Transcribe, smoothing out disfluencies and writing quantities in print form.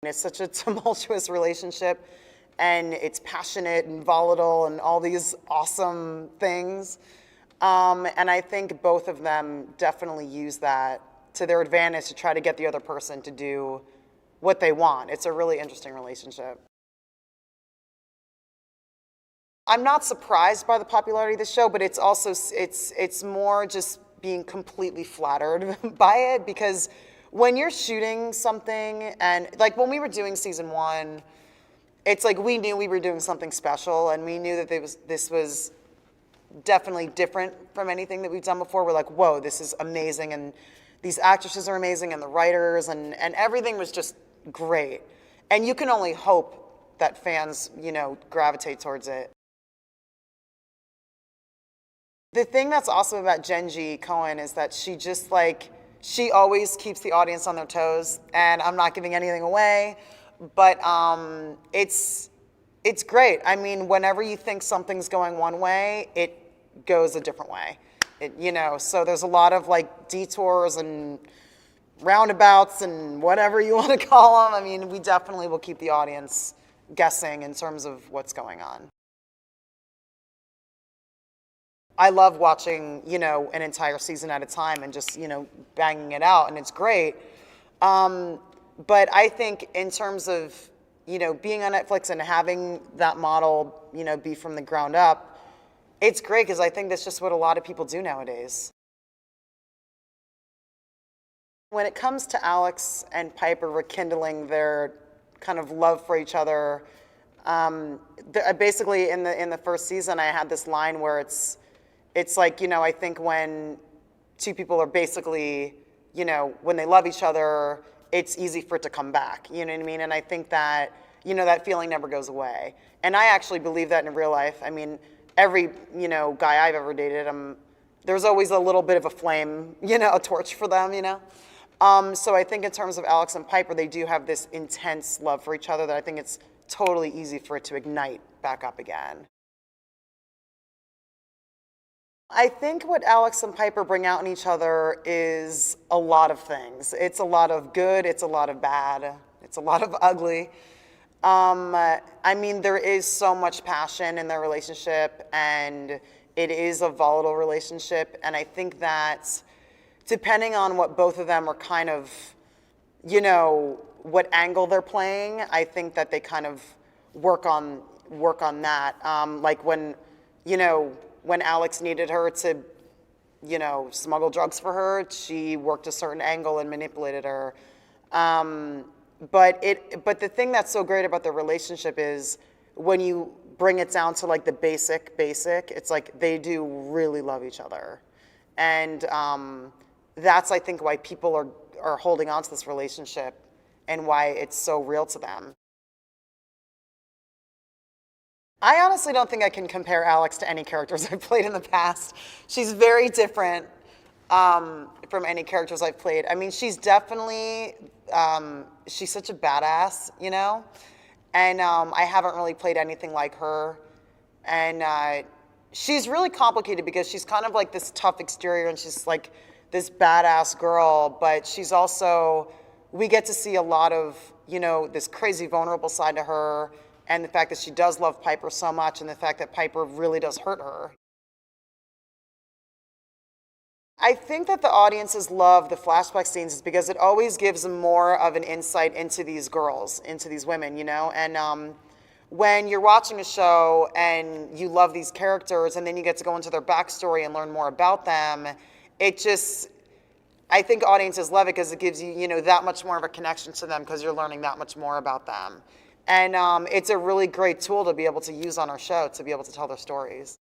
It's such a tumultuous relationship, and it's passionate and volatile and all these awesome things. And I think both of them definitely use that to their advantage to try to get the other person to do what they want. It's a really interesting relationship. I'm not surprised by the popularity of the show, but it's also it's more just being completely flattered by it, because when you're shooting something, and like when we were doing season 1, it's like we knew we were doing something special, and we knew that this was definitely different from anything that we've done before. We're like, whoa, this is amazing, and these actresses are amazing, and the writers, and everything was just great. And you can only hope that fans, gravitate towards it. The thing that's awesome about Jenji Cohen is that she always keeps the audience on their toes, and I'm not giving anything away, but it's great. I mean, whenever you think something's going one way, it goes a different way. So there's a lot of like detours and roundabouts and whatever you want to call them. I mean, we definitely will keep the audience guessing in terms of what's going on. I love watching, an entire season at a time and just, banging it out, and it's great. But I think in terms of, being on Netflix and having that model, be from the ground up, it's great, because I think that's just what a lot of people do nowadays. When it comes to Alex and Piper rekindling their kind of love for each other, basically in the first season, I had this line where it's like, I think when two people are basically, when they love each other, it's easy for it to come back, you know what I mean? And I think that, that feeling never goes away. And I actually believe that in real life. I mean, every, guy I've ever dated, there's always a little bit of a flame, a torch for them, So I think in terms of Alex and Piper, they do have this intense love for each other that I think it's totally easy for it to ignite back up again. I think what Alex and Piper bring out in each other is a lot of things. It's a lot of good, it's a lot of bad, it's a lot of ugly. I mean, there is so much passion in their relationship, and it is a volatile relationship, and I think that depending on what both of them are kind of, what angle they're playing, I think that they kind of work on that. Like when Alex needed her to, smuggle drugs for her, she worked a certain angle and manipulated her. But the thing that's so great about their relationship is when you bring it down to like the basic, it's like they do really love each other. And that's, I think, why people are holding on to this relationship and why it's so real to them. I honestly don't think I can compare Alex to any characters I've played in the past. She's very different from any characters I've played. I mean, she's definitely, she's such a badass, And I haven't really played anything like her. And she's really complicated because she's kind of like this tough exterior, and she's like this badass girl, but she's also, we get to see a lot of, this crazy vulnerable side to her, and the fact that she does love Piper so much, and the fact that Piper really does hurt her. I think that the audiences love the flashback scenes because it always gives them more of an insight into these girls, into these women, And when you're watching a show and you love these characters and then you get to go into their backstory and learn more about them, I think audiences love it because it gives you, that much more of a connection to them because you're learning that much more about them. And it's a really great tool to be able to use on our show to be able to tell their stories.